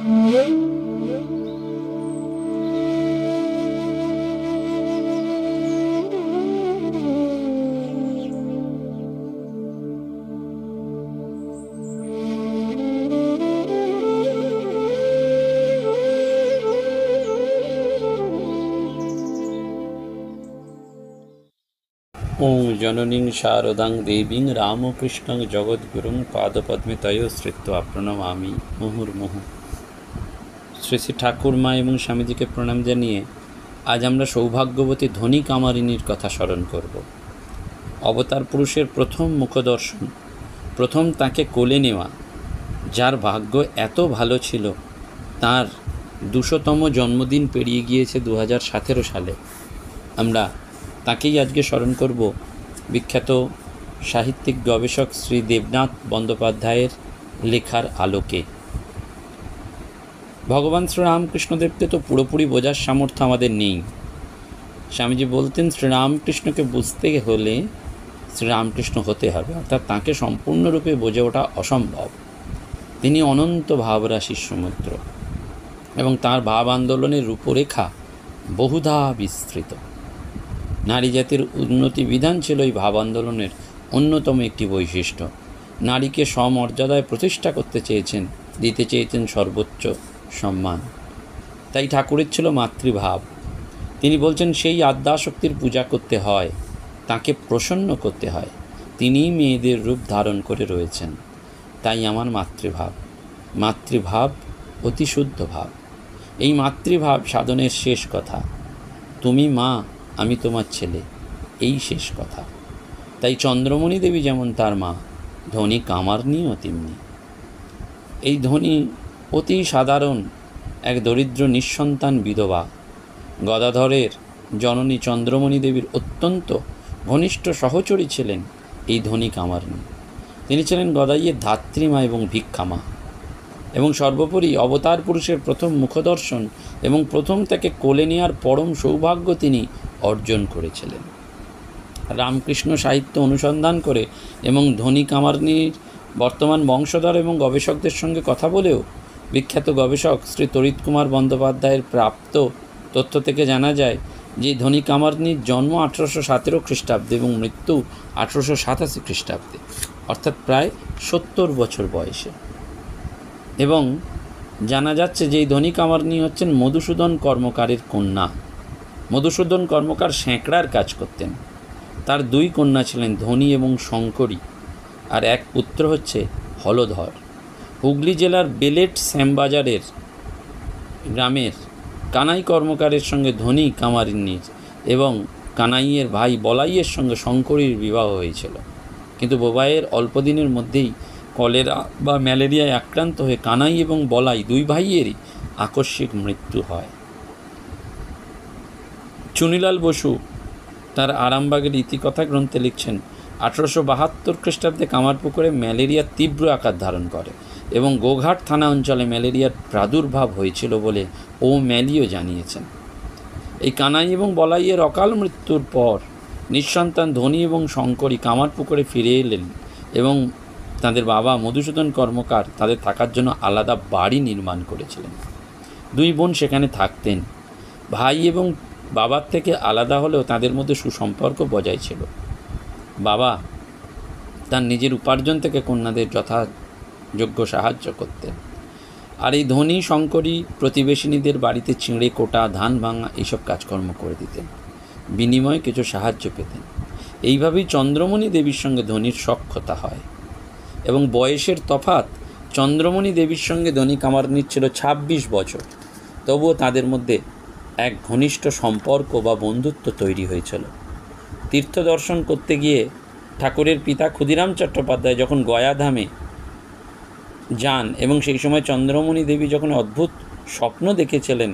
ওং জননীং শারদাং দেবীং রামকৃষ্ণং জগদ্গুরুং পাদপদ্মে তয় শ্রিত্বা প্রণমামি মুহুর্মুহু। শ্রী শ্রী ঠাকুরমা এবং স্বামীজিকে প্রণাম জানিয়ে আজ আমরা সৌভাগ্যবতী ধনী কামারিনীর কথা স্মরণ করব। অবতার পুরুষের প্রথম মুখদর্শন, প্রথম তাকে কোলে নেওয়া, যার ভাগ্য এত ভালো ছিল তার 200তম জন্মদিন পেরিয়ে গিয়েছে 2017 সালে। আমরা তাকেই আজকে স্মরণ করব বিখ্যাত সাহিত্যিক গবেষক শ্রী দেবনাথ বন্দ্যোপাধ্যায়ের লেখার আলোকে। ভগবান শ্রীরামকৃষ্ণদেবকে তো পুরোপুরি বোঝার সামর্থ্য আমাদের নেই। স্বামীজি বলতেন শ্রীরামকৃষ্ণকে বুঝতে হলে শ্রীরামকৃষ্ণ হতে হবে, অর্থাৎ তাঁকে সম্পূর্ণরূপে বোঝে ওঠা অসম্ভব। তিনি অনন্ত ভাবরাশির সমুদ্র এবং তাঁর ভাব আন্দোলনের রূপরেখা বহুধা বিস্তৃত। নারী জাতির উন্নতি বিধান ছিল এই ভাব আন্দোলনের অন্যতম একটি বৈশিষ্ট্য। নারীকে সমর্যাদায় প্রতিষ্ঠা করতে চেয়েছেন, দিতে চেয়েছেন সর্বোচ্চ সম্মান। তাই ঠাকুরের ছিল মাতৃভাব। তিনি বলছেন সেই আদ্যাশক্তির পূজা করতে হয়, তাকে প্রসন্ন করতে হয়। তিনিই মেয়েদের রূপ ধারণ করে রয়েছেন। তাই আমার মাতৃভাব, মাতৃভাব অতি শুদ্ধ ভাব। এই মাতৃভাব সাধনের শেষ কথা। তুমি মা, আমি তোমার ছেলে, এই শেষ কথা। তাই চন্দ্রমণি দেবী যেমন তার মা, ধনী কামারনীও তেমনি। এই ধনী অতি সাধারণ এক দরিদ্র নিঃসন্তান বিধবা গদাধরের জননী চন্দ্রমণি দেবীর অত্যন্ত ঘনিষ্ঠ সহচরী ছিলেন এই ধনী কামারনী। তিনি ছিলেন গদাইয়ের ধাত্রীমা এবং ভিক্ষামা, এবং সর্বোপরি অবতার পুরুষের প্রথম মুখদর্শন এবং প্রথম তাকে কোলে নেওয়ার পরম সৌভাগ্য তিনি অর্জন করেছিলেন। রামকৃষ্ণ সাহিত্য অনুসন্ধান করে এবং ধনী কামারনীর বর্তমান বংশধর এবং গবেষকদের সঙ্গে কথা বলেও বিখ্যাত গবেষক শ্রী তড়িৎ কুমার বন্দ্যোপাধ্যায়ের প্রাপ্ত তথ্য থেকে জানা যায় যে ধনী কামারনীর জন্ম 1817 খ্রিস্টাব্দে এবং মৃত্যু 1887 খ্রিস্টাব্দে, অর্থাৎ প্রায় 70 বছর বয়সে। এবং জানা যাচ্ছে যে এই ধনী কামারনী হচ্ছেন মধুসূদন কর্মকারের কন্যা। মধুসূদন কর্মকার স্যাঁকড়ার কাজ করতেন। তার 2 কন্যা ছিলেন ধনী এবং শঙ্করী, আর এক পুত্র হচ্ছে হলধর। হুগলি জেলার বেলেট শ্যামবাজারের গ্রামের কানাই কর্মকারের সঙ্গে ধনী কামারিনীর এবং কানাইয়ের ভাই বলাইয়ের সঙ্গে শঙ্করীর বিবাহ হয়েছিল। কিন্তু বোবাইয়ের অল্প দিনের মধ্যেই কলেরা বা ম্যালেরিয়ায় আক্রান্ত হয়ে কানাই এবং বলাই 2 ভাইয়েরই আকস্মিক মৃত্যু হয়। চুনিলাল বসু তার আরামবাগের ইতিকথা গ্রন্থে লিখছেন 1872 খ্রিস্টাব্দে কামারপুকুরে ম্যালেরিয়া তীব্র আকার ধারণ করে এবং গোঘাট থানা অঞ্চলে ম্যালেরিয়ার প্রাদুর্ভাব হয়েছিল বলে ও ম্যালিও জানিয়েছেন। এই কানাই এবং বলাইয়ের অকাল মৃত্যুর পর নিঃসন্তান ধনী এবং শঙ্করী কামারপুকুরে ফিরে এলেন এবং তাদের বাবা মধুসূদন কর্মকার তাদের থাকার জন্য আলাদা বাড়ি নির্মাণ করেছিলেন। 2 বোন সেখানে থাকতেন। ভাই এবং বাবার থেকে আলাদা হলেও তাদের মধ্যে সুসম্পর্ক বজায় ছিল। বাবা তার নিজের উপার্জন থেকে কন্যাদের যথাযোগ্য সাহায্য করতেন, আর এই ধনী শঙ্করী প্রতিবেশিনীদের বাড়িতে ছিঁড়ে কোটা, ধান ভাঙা এইসব কাজকর্ম করে দিতেন, বিনিময়ে কিছু সাহায্য পেতেন। এইভাবেই চন্দ্রমণি দেবীর সঙ্গে ধনীর সখ্যতা হয় এবং বয়সের তফাৎ চন্দ্রমণি দেবীর সঙ্গে ধনী কামারনীর ছিল 26 বছর। তবুও তাদের মধ্যে এক ঘনিষ্ঠ সম্পর্ক বা বন্ধুত্ব তৈরি হয়েছিল। তীর্থ দর্শন করতে গিয়ে ঠাকুরের পিতা ক্ষুদিরাম চট্টোপাধ্যায় যখন গয়াধামে যান এবং সেই সময় চন্দ্রমণি দেবী যখন অদ্ভুত স্বপ্ন দেখেছিলেন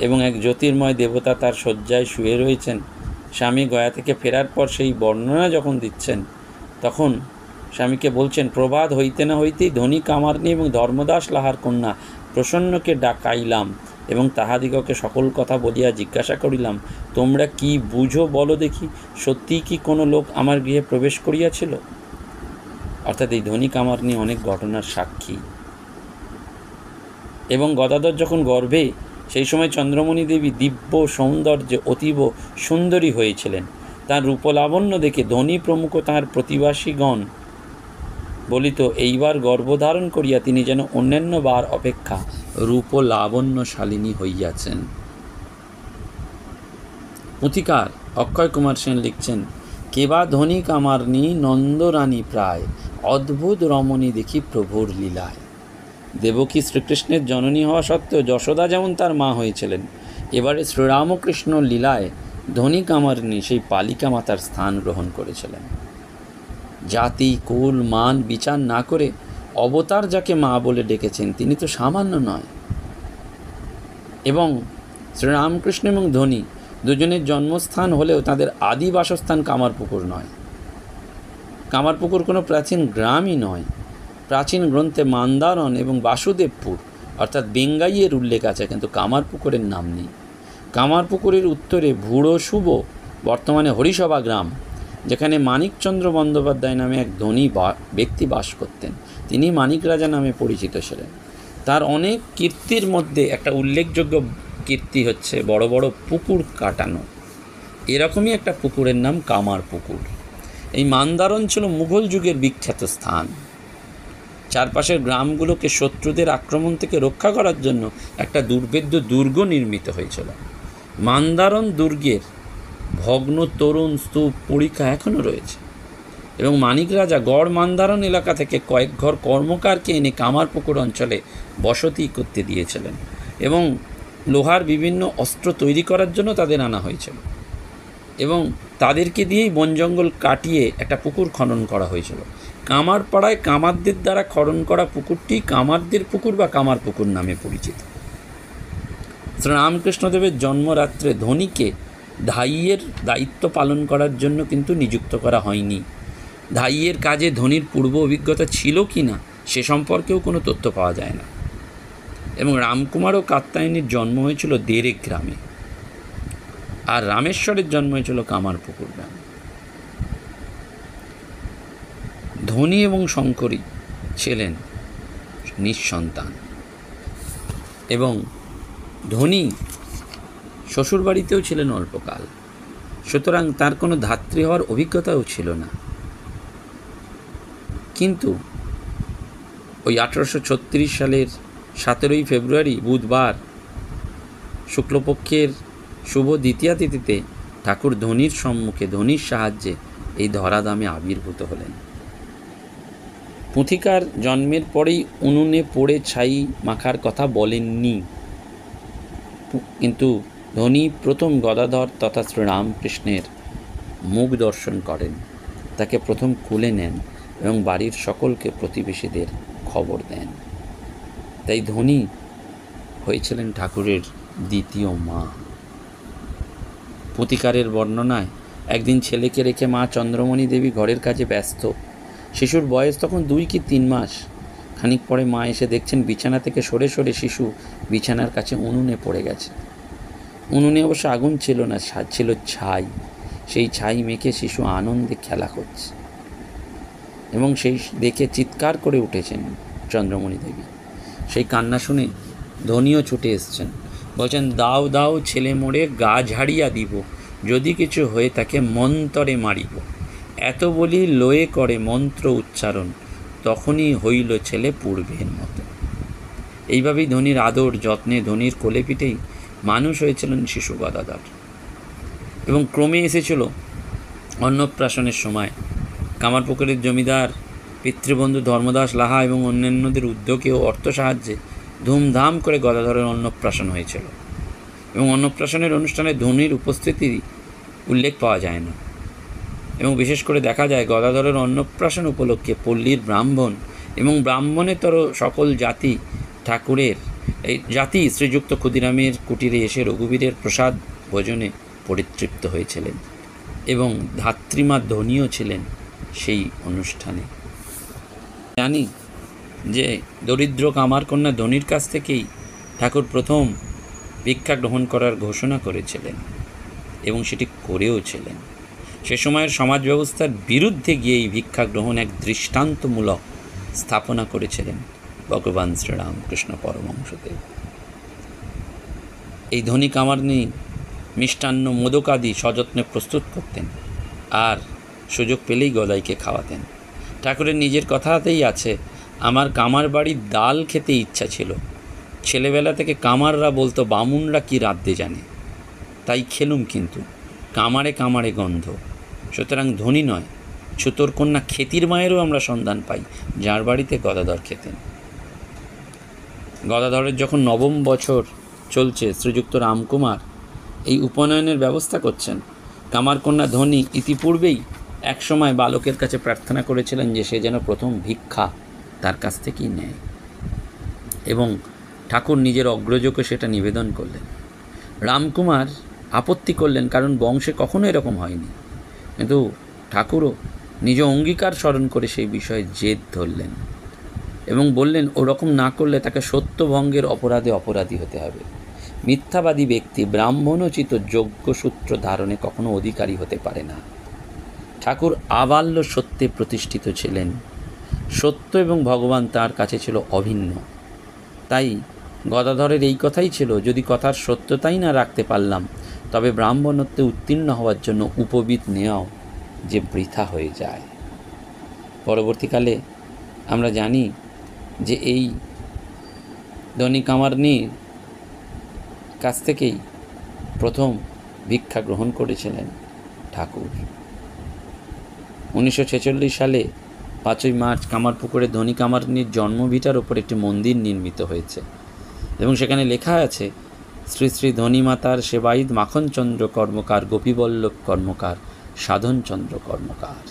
এবং এক জ্যোতির্ময় দেবতা তার শয্যায় শুয়ে রয়েছেন, স্বামী গয়া থেকে ফেরার পর সেই বর্ণনা যখন দিচ্ছেন তখন স্বামীকে বলছেন, প্রভাত হইতে না হইতেই ধনী কামারনী এবং ধর্মদাস লাহার কন্যা প্রসন্নকে ডাকাইলাম এবং তাহাদিগকে সকল কথা বলিয়া জিজ্ঞাসা করিলাম, তোমরা কি বুঝো বলো দেখি, সত্যিই কি কোনো লোক আমার গৃহে প্রবেশ করিয়াছিল? অর্থাৎ এই ধনী কামারনী অনেক ঘটনার সাক্ষী। এবং গদাধর যখন গর্ভে, সেই সময় চন্দ্রমণি দেবী দিব্য সৌন্দর্যে অতীব সুন্দরী হয়েছিলেন। তার রূপলাবণ্য দেখে ধনী প্রমুখ তাঁর প্রতিবাসীগণ বলিত, এইবার গর্ভধারণ করিয়া তিনি যেন অন্যান্য বার অপেক্ষা রূপলাবণ্যশালিনী হইয়াছেন। পুঁথিকার অক্ষয় কুমার সেন লিখছেন, কেবা ধনী কামারনি নন্দরানী প্রায়, অদ্ভুত রমণী দেখি প্রভুর লীলায়। দেবকী শ্রীকৃষ্ণের জননী হওয়া সত্ত্বেও যশোদা যেমন তার মা হয়েছিলেন, এবারে শ্রীরামকৃষ্ণ লীলায় ধনী কামারনি সেই পালিকা মাতার স্থান গ্রহণ করেছিলেন। জাতি, কুল, মান বিচার না করে অবতার যাকে মা বলে ডেকেছেন, তিনি তো সামান্য নয়। এবং শ্রীরামকৃষ্ণ এবং ধনী দুজনের জন্মস্থান হলেও তাদের আদি বাসস্থান কামারপুকুর নয়। কামারপুকুর কোনো প্রাচীন গ্রামই নয়। প্রাচীন গ্রন্থে মান্দারণ এবং বাসুদেবপুর অর্থাৎ বেঙ্গাইয়ের উল্লেখ আছে, কিন্তু কামারপুকুরের নাম নেই। কামারপুকুরের উত্তরে ভুড়ো শুভ, বর্তমানে হরিসভা গ্রাম, যেখানে মানিকচন্দ্র বন্দ্যোপাধ্যায় নামে এক ধনী ব্যক্তি বাস করতেন। তিনি মানিক রাজা নামে পরিচিত ছিলেন। তার অনেক কীর্তির মধ্যে একটা উল্লেখযোগ্য কীর্তি হচ্ছে বড় বড় পুকুর কাটানো। এরকমই একটা পুকুরের নাম কামারপুকুর। এই মান্দারণ ছিল মুঘল যুগের বিখ্যাত স্থান। চারপাশের গ্রামগুলোকে শত্রুদের আক্রমণ থেকে রক্ষা করার জন্য একটা দুর্ভেদ্য দুর্গ নির্মিত হয়েছিল। মান্দারণ দুর্গের ভগ্ন তরুণ স্তূপ পরিখা এখনও রয়েছে এবং মানিক রাজা গড় মান্দারণ এলাকা থেকে কয়েক ঘর কর্মকারকে এনে কামারপুকুর অঞ্চলে বসতি করতে দিয়েছিলেন এবং লোহার বিভিন্ন অস্ত্র তৈরি করার জন্য তাদের আনা হয়েছিল এবং তাদেরকে দিয়েই বন জঙ্গল কাটিয়ে একটা পুকুর খনন করা হয়েছিল। কামারপাড়ায় কামারদের দ্বারা খনন করা পুকুরটি কামারদের পুকুর বা কামারপুকুর নামে পরিচিত। শ্রীরামকৃষ্ণদেবের জন্মরাত্রে ধনীকে ধাইয়ের দায়িত্ব পালন করার জন্য কিন্তু নিযুক্ত করা হয়নি। ধাইয়ের কাজে ধনীর পূর্ব অভিজ্ঞতা ছিল কি না সে সম্পর্কেও কোনো তথ্য পাওয়া যায় না। এবং রামকুমার ও কাত্যায়নীর জন্ম হয়েছিল দেরেক গ্রামে, আর রামেশ্বরের জন্ম হয়েছিল কামারপুকুর গ্রামে। ধনী এবং শঙ্করী ছিলেন নিঃসন্তান এবং ধনী শ্বশুরবাড়িতেও ছিলেন অল্পকাল, সুতরাং তার কোনো ধাত্রী হওয়ার অভিজ্ঞতাও ছিল না। কিন্তু ওই 1836 সালের 17 ফেব্রুয়ারি বুধবার শুক্লপক্ষের শুভ দ্বিতীয়া তিথিতে ঠাকুর ধনীর সম্মুখে ধনীর সাহায্যে এই ধরাধামে আবির্ভূত হলেন। পুঁথিকার জন্মের পরেই উনুনে পড়ে ছাই মাখার কথা বলেননি, কিন্তু ধনী প্রথম গদাধর তথা শ্রীরামকৃষ্ণের মুখ দর্শন করেন, তাকে প্রথম কুলে নেন এবং বাড়ির সকলকে প্রতিবেশীদের খবর দেন। তাই ধনী হয়েছিলেন ঠাকুরের দ্বিতীয় মা। পুঁথিকারের বর্ণনায় একদিন ছেলেকে রেখে মা চন্দ্রমণি দেবী ঘরের কাজে ব্যস্ত। শিশুর বয়স তখন 2 কি 3 মাস। খানিক পরে মা এসে দেখছেন বিছানা থেকে সরে সরে শিশু বিছানার কাছে উনুনে পড়ে গেছে। উনুনে অবশ্য আগুন ছিল না, ছিল ছাই। সেই ছাই মেখে শিশু আনন্দে খেলা করছে এবং সেই দেখে চিৎকার করে উঠেছেন চন্দ্রমণি দেবী। সেই কান্না শুনে ধনীও ছুটে এসছেন, বলছেন, দাও দাও ছেলে মোড়ে গা ঝাড়িয়া দিব, যদি কিছু হয়ে তাকে মন্তরে মারিব। এত বলি লয়ে করে মন্ত্র উচ্চারণ, তখনই হইল ছেলে পূর্বের মতো। এইভাবেই ধনীর আদর যত্নে ধনীর কোলে পিঠেই মানুষ হয়েছিলেন শিশু গদাধর। এবং ক্রমে এসেছিল অন্নপ্রাশনের সময়। কামারপুকুরের জমিদার পিতৃবন্ধু ধর্মদাস লাহা এবং অন্যান্যদের উদ্যোগে ও অর্থ সাহায্যে ধুমধাম করে গদাধরের অন্নপ্রাশন হয়েছিল এবং অন্নপ্রাশনের অনুষ্ঠানে ধনীর উপস্থিতির উল্লেখ পাওয়া যায় না। এবং বিশেষ করে দেখা যায় গদাধরের অন্নপ্রাশন উপলক্ষে পল্লীর ব্রাহ্মণ এবং ব্রাহ্মণেতর সকল জাতি ঠাকুরের এই জাতি শ্রীযুক্ত ক্ষুদিরামের কুটিরে এসে রঘুবীরের প্রসাদ ভোজনে পরিতৃপ্ত হয়েছিলেন এবং ধাত্রীমা ধনীও ছিলেন সেই অনুষ্ঠানে। জানি যে দরিদ্র কামারকন্যা ধনীর কাছ থেকেই ঠাকুর প্রথম ভিক্ষা গ্রহণ করার ঘোষণা করেছিলেন এবং সেটি করেও ছিলেন। সে সময়ের সমাজ ব্যবস্থার বিরুদ্ধে গিয়ে এই ভিক্ষা গ্রহণ এক দৃষ্টান্তমূলক স্থাপনা করেছিলেন ভগবান শ্রীরামকৃষ্ণ পরমহংসদেব। এই ধনী কামারনি মিষ্টান্ন মোদকাদি সযত্নে প্রস্তুত করতেন আর সুযোগ পেলেই গদাইকে খাওয়াতেন। ঠাকুরের নিজের কথাতেই আছে, আমার কামার বাড়ির ডাল খেতে ইচ্ছা ছিল। ছেলেবেলা থেকে কামাররা বলতো বামুনরা কি রাঁধতে জানে, তাই খেলুম, কিন্তু কামারে কামারে গন্ধ। সুতরাং ধনী নয়, ছুতোর কন্যা খেতির মায়েরও আমরা সন্ধান পাই, যার বাড়িতে গদাধর খেতেন। গদাধরের যখন নবম বছর চলছে, শ্রীযুক্ত রামকুমার এই উপনয়নের ব্যবস্থা করছেন। কামার কন্যা ধনী ইতিপূর্বেই একসময় বালকের কাছে প্রার্থনা করেছিলেন যে সে যেন প্রথম ভিক্ষা তার কাছ থেকেই নেয়, এবং ঠাকুর নিজের অগ্রজকে সেটা নিবেদন করলেন। রামকুমার আপত্তি করলেন, কারণ বংশে কখনো এরকম হয়নি। কিন্তু ঠাকুরও নিজ অঙ্গীকার স্মরণ করে সেই বিষয়ে জেদ ধরলেন এবং বললেন, ওরকম না করলে তাকে সত্যভঙ্গের অপরাধে অপরাধী হতে হবে। মিথ্যাবাদী ব্যক্তি ব্রাহ্মণোচিত যোগ্যসূত্র ধারণে কখনো অধিকারী হতে পারে না। ঠাকুর আবাল্য সত্যে প্রতিষ্ঠিত ছিলেন। সত্য এবং ভগবান তার কাছে ছিল অভিন্ন। তাই গদাধরের এই কথাই ছিল, যদি কথার সত্যতাই না রাখতে পারলাম, তবে ব্রাহ্মণত্বে উত্তীর্ণ হওয়ার জন্য উপবিদ নেওয়াও যে বৃথা হয়ে যায়। পরবর্তীকালে আমরা জানি যে এই ধনী কামারনির কাছ থেকেই প্রথম ভিক্ষা গ্রহণ করেছিলেন ঠাকুর। 1946 সালে 5ই মার্চ কামারপুকুরে ধনী কামারনির জন্মভিটার ওপর একটি মন্দির নির্মিত হয়েছে এবং সেখানে লেখা আছে, শ্রী শ্রী ধনী মাতার সেবায়িত মাখনচন্দ্র কর্মকার, গোপীবল্লভ কর্মকার, সাধনচন্দ্র কর্মকার।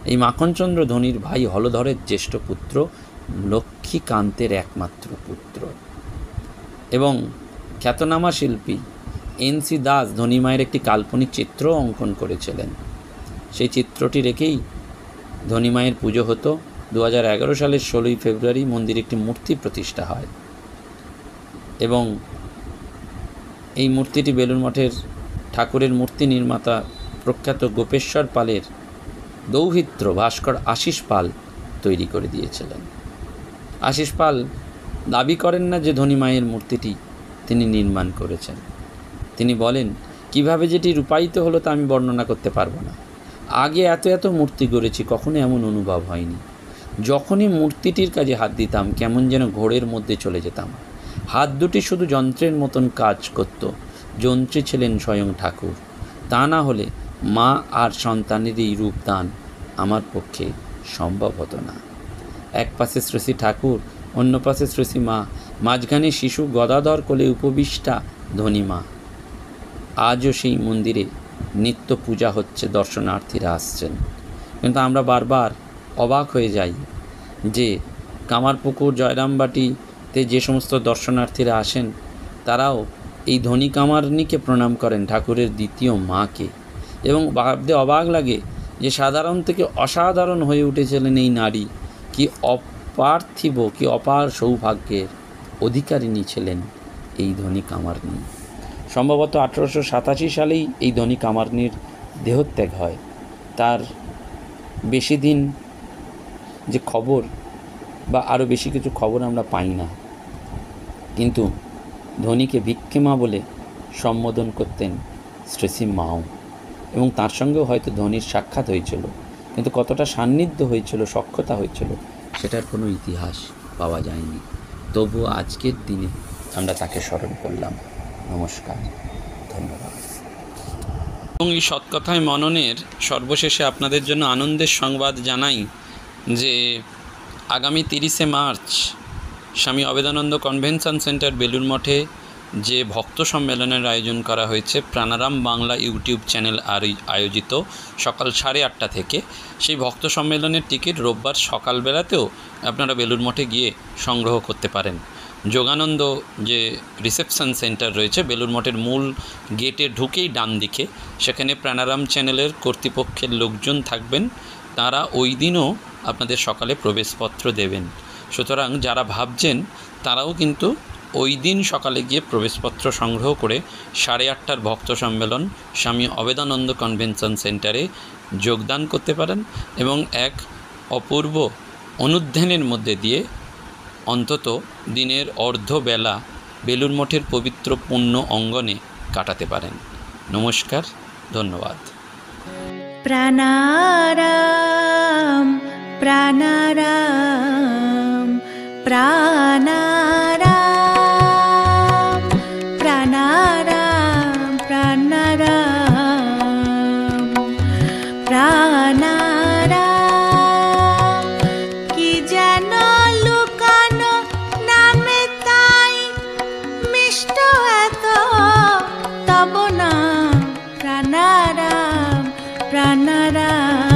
এই মাখনচন্দ্র ধনীর ভাই হলধরের জ্যেষ্ঠ পুত্র, লক্ষ্মীকান্তের একমাত্র পুত্র। এবং খ্যাতনামা শিল্পী NC দাস ধনী মায়ের একটি কাল্পনিক চিত্র অঙ্কন করেছিলেন। সেই চিত্রটি রেখেই ধনী মায়ের পুজো হতো। 2011 সালের 16ই ফেব্রুয়ারি মন্দিরে একটি মূর্তি প্রতিষ্ঠা হয় এবং এই মূর্তিটি বেলুর মঠের ঠাকুরের মূর্তি নির্মাতা প্রখ্যাত গোপেশ্বর পালের দৌহিত্র ভাস্কর আশিস পাল তৈরি করে দিয়েছিলেন। আশিস পাল দাবি করেন না যে ধনী মায়ের মূর্তিটি তিনি নির্মাণ করেছেন। তিনি বলেন, কিভাবে যেটি রূপায়িত হলো তা আমি বর্ণনা করতে পারবো না। আগে এত এত মূর্তি গড়েছি, কখনো এমন অনুভব হয়নি। যখনই মূর্তিটির কাজে হাত দিতাম, কেমন যেন ঘোরের মধ্যে চলে যেতাম। হাত দুটি শুধু যন্ত্রের মতন কাজ করত। যন্ত্রী ছিলেন স্বয়ং ঠাকুর। তা না হলে মা আর সন্তানের এই রূপদান আমার পক্ষে সম্ভব হতো না। এক পাশে শ্রী ঠাকুর, অন্য পাশে শ্রী মা, মাঝখানে শিশু গদাধর কোলে উপবিষ্টা ধনী মা। আজও সেই মন্দিরে নিত্য পূজা হচ্ছে, দর্শনার্থীরা আসছেন। কিন্তু আমরা বারবার অবাক হয়ে যাই যে কামারপুকুর জয়রামবাটিতে যে সমস্ত দর্শনার্থীরা আসেন, তারাও এই ধনী কামারনিকে প্রণাম করেন, ঠাকুরের দ্বিতীয় মাকে। এবং ভাবতে অবাক লাগে যে সাধারণ থেকে অসাধারণ হয়ে উঠেছিলেন এই নারী। কি অপার্থিব, কি অপার সৌভাগ্যের অধিকারিণী ছিলেন এই ধনী কামারনি। সম্ভবত 1887 সালেই এই ধনী কামারনির দেহত্যাগ হয়। তার বেশি দিন যে খবর বা আরও বেশি কিছু খবর আমরা পাই না, কিন্তু ধনীকে ভিক্ষে মা বলে সম্বোধন করতেন শ্রী মাও, এবং তার সঙ্গেও হয়তো ধনীর সাক্ষাৎ হয়েছিল, কিন্তু কতটা সান্নিধ্য হয়েছিল, সখ্যতা হয়েছিল, সেটার কোনো ইতিহাস পাওয়া যায়নি। তবুও আজকের দিনে আমরা তাকে স্মরণ করলাম। নমস্কার, ধন্যবাদ। এবং এই সৎকথায় মননের সর্বশেষে আপনাদের জন্য আনন্দের সংবাদ জানাই যে আগামী 30শে মার্চ স্বামী অবেদানন্দ কনভেনশন সেন্টার বেলুর মঠে যে ভক্ত সম্মেলনের আয়োজন করা হয়েছে, প্রাণারাম বাংলা ইউটিউব চ্যানেল আয়োজিত সকাল 8:30 থেকে, সেই ভক্ত সম্মেলনের টিকিট রোববার সকালবেলাতেও আপনারা বেলুর মঠে গিয়ে সংগ্রহ করতে পারেন। যোগানন্দ যে রিসেপশন সেন্টার রয়েছে বেলুর মঠের মূল গেটে ঢুকেই ডান দিকে, সেখানে প্রাণারাম চ্যানেলের কর্তৃপক্ষের লোকজন থাকবেন। তারা ওই দিনও আপনাদের সকালে প্রবেশপত্র দেবেন। সুতরাং যারা ভাবছেন তারাও কিন্তু ওই দিন সকালে গিয়ে প্রবেশপত্র সংগ্রহ করে 8:30টার ভক্ত সম্মেলন স্বামী অবেদানন্দ কনভেনশন সেন্টারে যোগদান করতে পারেন এবং এক অপূর্ব অনুধ্যানের মধ্যে দিয়ে অন্তত দিনের অর্ধবেলা বেলুড় মঠের পবিত্র পুণ্য অঙ্গনে কাটাতে পারেন। নমস্কার, ধন্যবাদ। প্রাণারাম প্রাণারাম প্রাণারাম প্রাণারাম প্রাণারাম প্রাণারাম। কি যেন লুকানো নামে তাই মিষ্ট এত তব নাম প্রাণারাম প্রাণারাম।